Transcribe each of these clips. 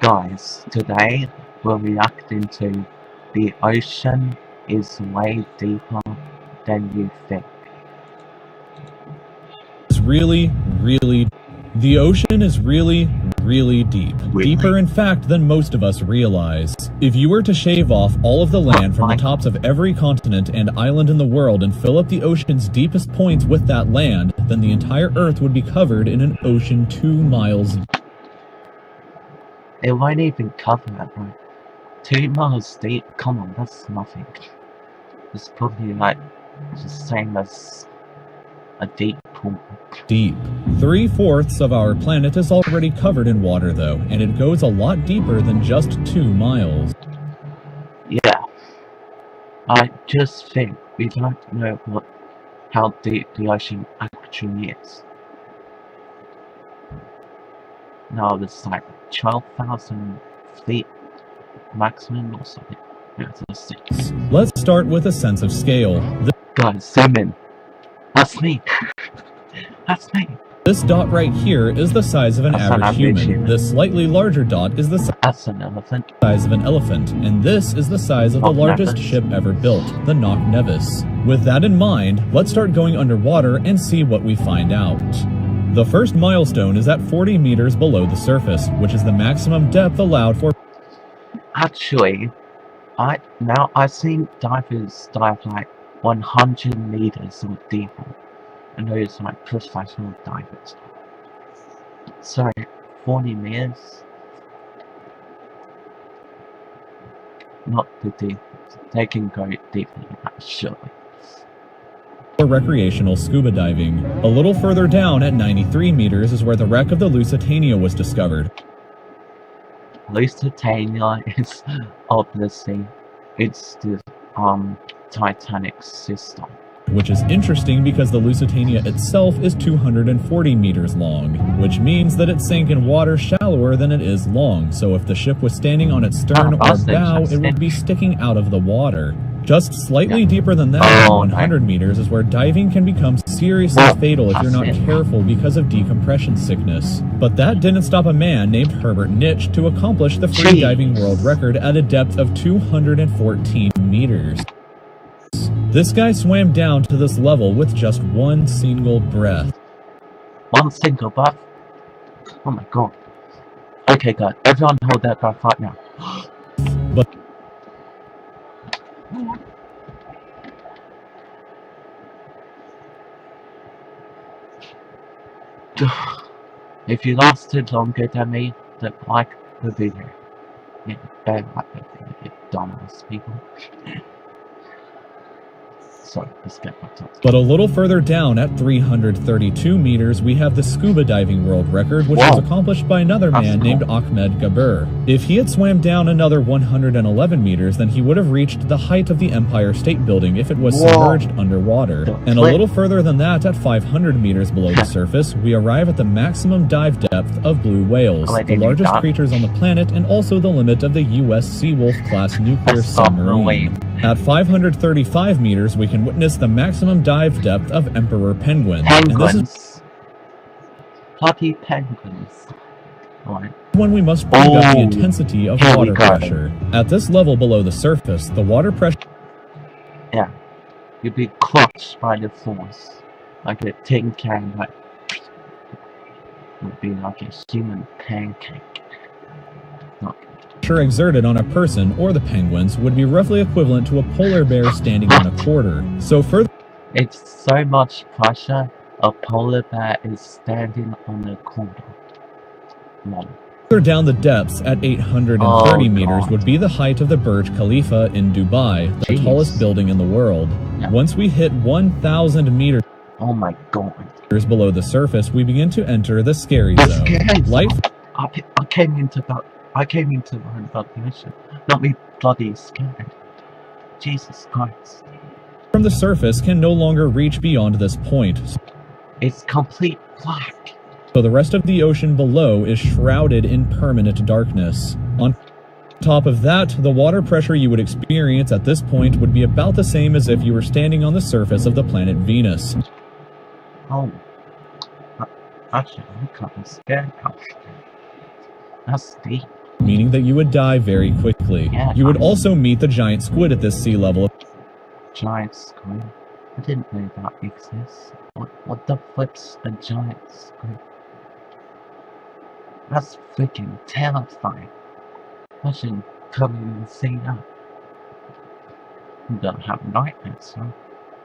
Guys, today we're reacting to the ocean is way deeper than you think. The ocean is really deep. Really? Deeper, in fact, than most of us realize. If you were to shave off all of the land from the tops of every continent and island in the world and fill up the ocean's deepest points with that land, then the entire Earth would be covered in an ocean 2 miles deep. It won't even cover it, bro. 2 miles deep? Come on, that's nothing. It's probably like the same as a deep pool. Deep. 3/4 of our planet is already covered in water, though, and it goes a lot deeper than just 2 miles. Yeah. I just think we don't know how deep the ocean actually is. No, it's like 12,000 feet maximum or something. Yeah, it's 6. Let's start with a sense of scale. Guys, zoom in. That's me. That's me. This dot right here is the size of an average human. This slightly larger dot is the That's an elephant. size of an elephant, and this is the size of the largest ship ever built, the Knock Nevis. With that in mind, let's start going underwater and see what we find out. The first milestone is at 40 meters below the surface, which is the maximum depth allowed for. Actually, I've seen divers dive like 100 meters or deeper, and those like professional divers. So 40 meters, not the deepest. They can go deeper than that, surely. For recreational scuba diving. A little further down at 93 meters is where the wreck of the Lusitania was discovered. Lusitania is obviously it's the Titanic's sister. Which is interesting because the Lusitania itself is 240 meters long, which means that it sank in water shallower than it is long, so if the ship was standing on its stern or bow, it would be sticking out of the water. Just slightly deeper than that, at 100 meters, is where diving can become seriously fatal if you're not careful because of decompression sickness. But that didn't stop a man named Herbert Nitsch to accomplish the free diving world record at a depth of 214 meters. This guy swam down to this level with just one single breath. One single breath? Oh my god. Okay guys, everyone hold that breath right now. But if you lasted longer than me, then like the video. Yeah, don't like the video, you dumbass people. Sorry, let's get back to it. But a little further down at 332 meters, we have the scuba diving world record, which was accomplished by another man named Ahmed Gabir. If he had swam down another 111 meters, then he would have reached the height of the Empire State Building if it was submerged underwater. And a little further than that, at 500 meters below the surface, we arrive at the maximum dive depth of blue whales, the largest creatures on the planet and also the limit of the U.S. Seawolf-class nuclear submarine. At 535 meters, we can witness the maximum dive depth of emperor penguins. And this is puppy penguins. Right. When we must bring up the intensity of water pressure. At this level below the surface, the water pressure... Yeah. You'd be crushed by the force. Like a tin can, like... It would be like a human pancake. Not pressure exerted on a person or the penguins would be roughly equivalent to a polar bear standing on a quarter. So further, it's so much pressure, a polar bear is standing on a quarter. Further down the depths at 830 meters would be the height of the Burj Khalifa in Dubai, the tallest building in the world. Once we hit 1,000 meters below the surface, we begin to enter the scary zone. Life. I came into learn about the mission, not be bloody scared. Jesus Christ. From the surface can no longer reach beyond this point. It's complete black. So the rest of the ocean below is shrouded in permanent darkness. On top of that, the water pressure you would experience at this point would be about the same as if you were standing on the surface of the planet Venus. Oh. Actually, I'm kind of scared now. That's deep. meaning that you would die very quickly. Yeah, You would nice. also meet the giant squid at this sea level. Giant squid? I didn't know that exists. What the flip's a giant squid? That's freaking terrifying. I shouldn't come in and see that. You don't have nightmares, huh?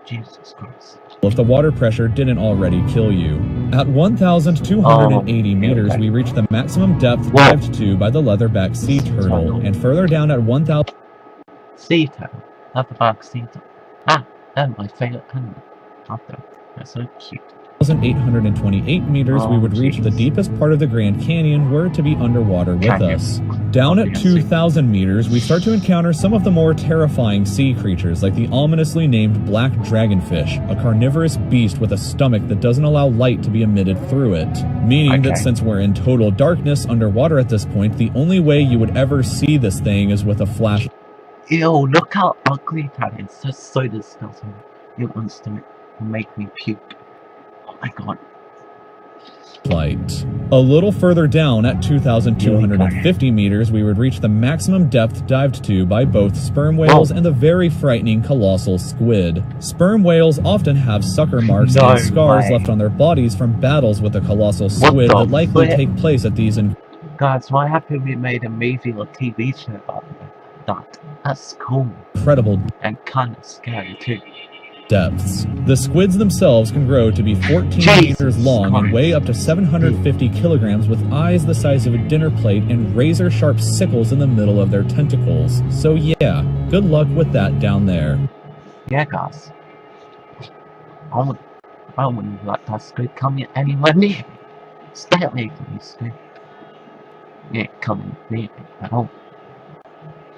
Jesus Christ. If the water pressure didn't already kill you. At 1,280 meters, we reach the maximum depth dived to by the leatherback sea turtle, and further down at 1,000... Sea turtle. Leatherback sea turtle. Ah, that's my favorite animal. They're so cute. 1,828 meters, we would reach the deepest part of the Grand Canyon were it to be underwater with us. Down at 2,000 meters, we start to encounter some of the more terrifying sea creatures, like the ominously named black dragonfish, a carnivorous beast with a stomach that doesn't allow light to be emitted through it. Meaning that since we're in total darkness underwater at this point, the only way you would ever see this thing is with a flash. Ew, look how ugly that is. That's so disgusting. It wants to make me puke. Oh my god. Light. A little further down at 2,250 meters, we would reach the maximum depth dived to by both sperm whales and the very frightening colossal squid. Sperm whales often have sucker marks and scars left on their bodies from battles with the colossal squid that likely take place at these... Guys, why haven't we made a movie or TV show about that? That's cool. Incredible. And kind of scary too. Depths. The squids themselves can grow to be 14 meters long and weigh up to 750 kilograms with eyes the size of a dinner plate and razor-sharp sickles in the middle of their tentacles. So yeah, good luck with that down there. Yeah, guys. I wouldn't let that squid come anywhere near me. Stay away from me, squid. You ain't coming near me at all.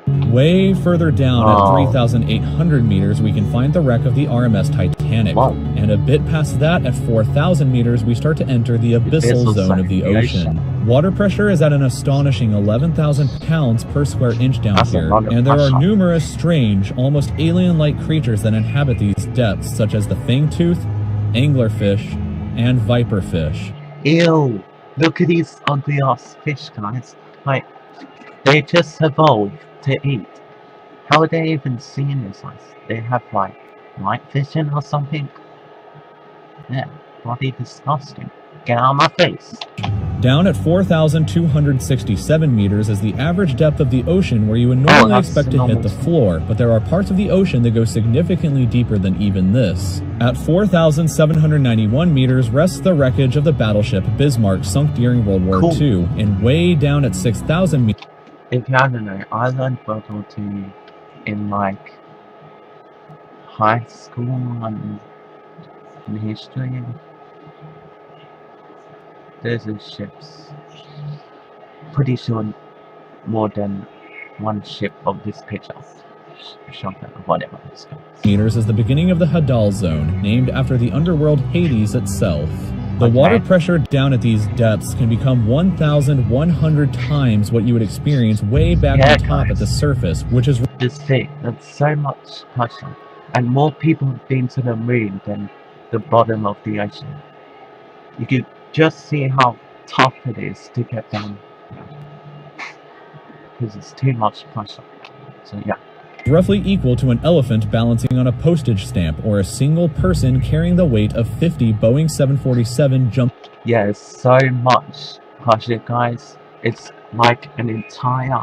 Way further down at 3,800 meters, we can find the wreck of the RMS Titanic. And a bit past that, at 4,000 meters, we start to enter the abyssal zone of the ocean. Water pressure is at an astonishing 11,000 pounds per square inch down here, and there are numerous strange, almost alien-like creatures that inhabit these depths, such as the fang-tooth, anglerfish, and viperfish. Ew! Look at these ugly-ass fish, guys. Like, they just evolved to eat. How are they even seeing this? They have like night vision or something? Yeah, bloody disgusting. Get out of my face. Down at 4,267 meters is the average depth of the ocean where you would normally expect to hit the floor, but there are parts of the ocean that go significantly deeper than even this. At 4,791 meters rests the wreckage of the battleship Bismarck sunk during World War II, and way down at 6,000 meters. If you don't know, I learned World War II in like high school and in history. There's a ships. Pretty sure more than one ship of this picture. Whatever it's called. Meters is the beginning of the Hadal Zone, named after the underworld Hades itself. The water pressure down at these depths can become 1,100 times what you would experience way back on top at the surface, which is this thing. That's so much pressure, and more people have been to the moon than the bottom of the ocean. You can just see how tough it is to get down because it's too much pressure. So yeah. Roughly equal to an elephant balancing on a postage stamp or a single person carrying the weight of 50 Boeing 747 jump. Yeah, it's so much pressure, guys. It's like an entire,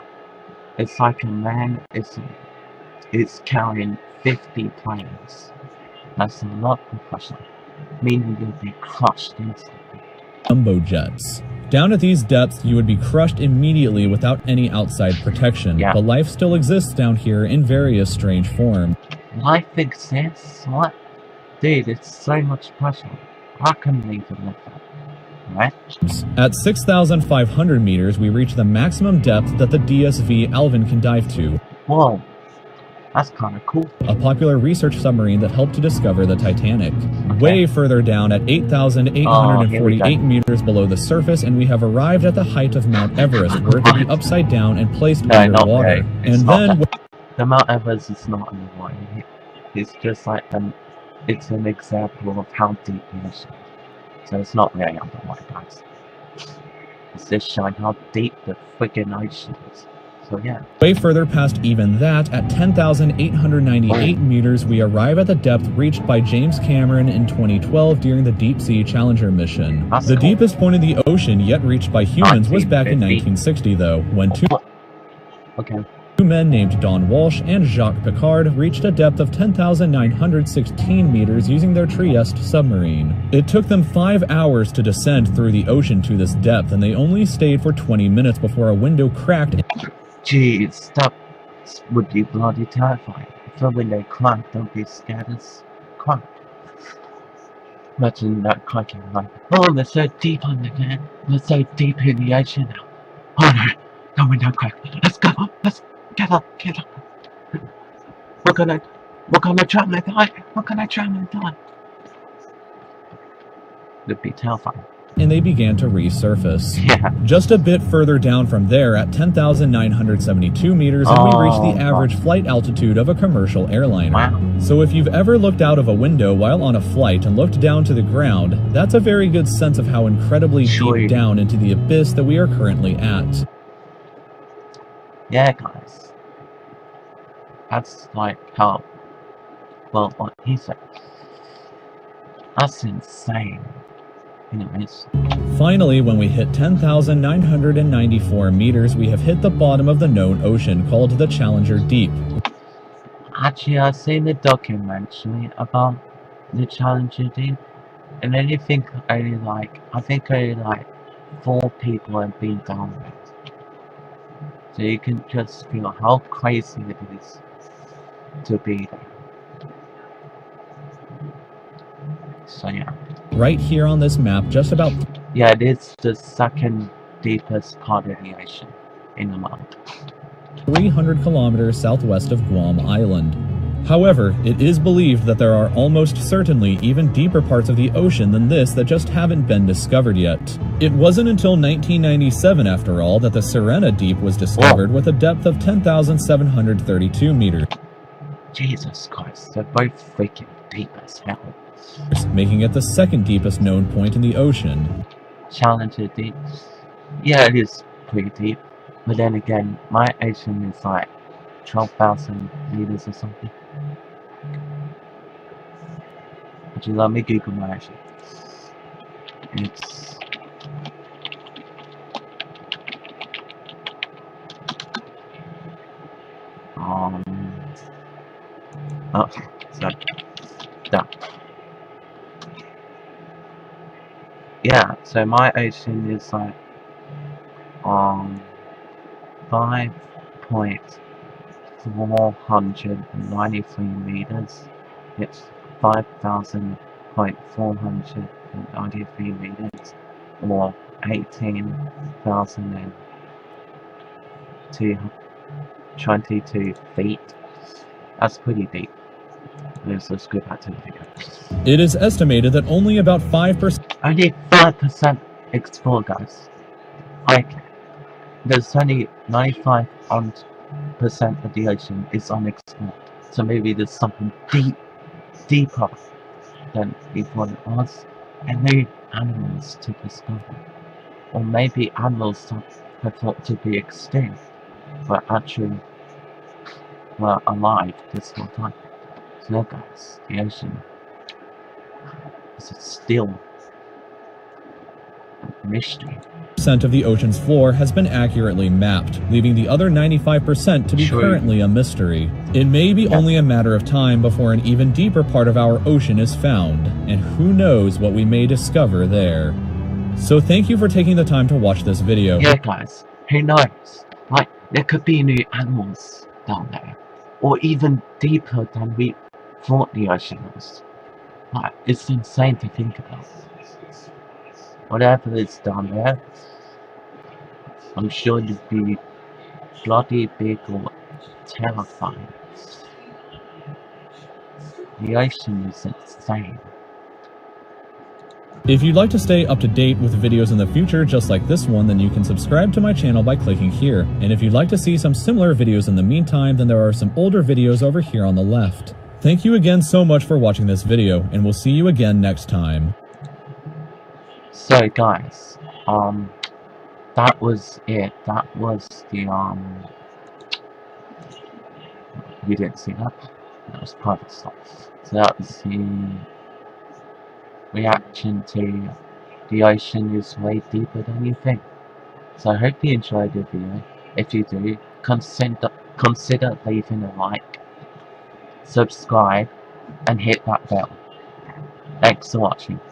it's like a man, it's carrying 50 planes. That's a lot of pressure, meaning you'll be crushed instantly. Jumbo jets. Down at these depths, you would be crushed immediately without any outside protection, but life still exists down here in various strange forms. Life exists? What? Dude, it's so much pressure. I couldn't even live that. Right? At 6,500 meters, we reach the maximum depth that the DSV Alvin can dive to. Whoa. That's kind of cool. A popular research submarine that helped to discover the Titanic. Way further down at 8,848 meters below the surface, and we have arrived at the height of Mount Everest, where it to be upside down and placed underwater. And then... The Mount Everest is not underwater. It's just like it's an example of how deep the ocean is. So it's not really underwater, guys. It's just showing how deep the freaking ocean is. So yeah. Way further past even that, at 10,898 meters, we arrive at the depth reached by James Cameron in 2012 during the Deep Sea Challenger mission. The deepest point in the ocean yet reached by humans was back in 1960, though, when two men named Don Walsh and Jacques Piccard reached a depth of 10,916 meters using their Trieste submarine. It took them 5 hours to descend through the ocean to this depth, and they only stayed for 20 minutes before a window cracked. Jeez, that would be bloody terrifying. If a window cracked, don't be scared as crap. Imagine that cracking like, oh, they're so deep under there. They're so deep in the ocean now. Oh no, the window cracked. Let's go, let's get up. We're gonna drown and die. It'd be terrifying. And they began to resurface. Yeah. Just a bit further down from there, at 10,972 meters, and we reach the average flight altitude of a commercial airliner. Wow. So if you've ever looked out of a window while on a flight and looked down to the ground, that's a very good sense of how incredibly deep down into the abyss that we are currently at. Yeah, guys. That's like how, well, what he said. That's insane. Anyways. Finally, when we hit 10,994 meters, we have hit the bottom of the known ocean called the Challenger Deep. Actually, I've seen the documentary about the Challenger Deep, and I think only like 4 people have been down there. So you can just feel how crazy it is to be there. So yeah. Right here on this map, just about... Yeah, it is the second deepest part of the ocean in the world. 300 kilometers southwest of Guam Island. However, it is believed that there are almost certainly even deeper parts of the ocean than this that just haven't been discovered yet. It wasn't until 1997, after all, that the Sirena Deep was discovered with a depth of 10,732 meters. Jesus Christ, they're both freaking deep as hell. Making it the second deepest known point in the ocean. Challenger Deep. Yeah, it is pretty deep. But then again, my ocean is like 12,000 meters or something. Would you let me Google my ocean? It's... Oh, so... That. Yeah, so my ocean is like 5.493 meters. It's 5,493 meters, or 18,222 feet. That's pretty deep. Let's go back to the video. It is estimated that only about 5%... Only 5% explored, guys. There's only 95% of the ocean is unexplored. So maybe there's something deeper than before it was, and new animals to discover. Or maybe animals that are thought to be extinct, but actually were alive this whole time. So guys, the ocean is still a mystery. Percent of the ocean's floor has been accurately mapped, leaving the other 95% to be currently a mystery. It may be only a matter of time before an even deeper part of our ocean is found, and who knows what we may discover there. So thank you for taking the time to watch this video. Yeah guys, who knows? Like, there could be new animals down there, or even deeper than we thought the ocean was. Like, it's insane to think about. Whatever is down there, I'm sure it'd be bloody big or terrifying. The ocean is insane. If you'd like to stay up to date with videos in the future just like this one, then you can subscribe to my channel by clicking here. And if you'd like to see some similar videos in the meantime, then there are some older videos over here on the left. Thank you again so much for watching this video, and we'll see you again next time. So guys, that was it. That was the you didn't see that. That was private stuff. So that was the reaction to the ocean is way deeper than you think. So I hope you enjoyed the video. If you do, consider leaving a like, subscribe, and hit that bell. Thanks for watching.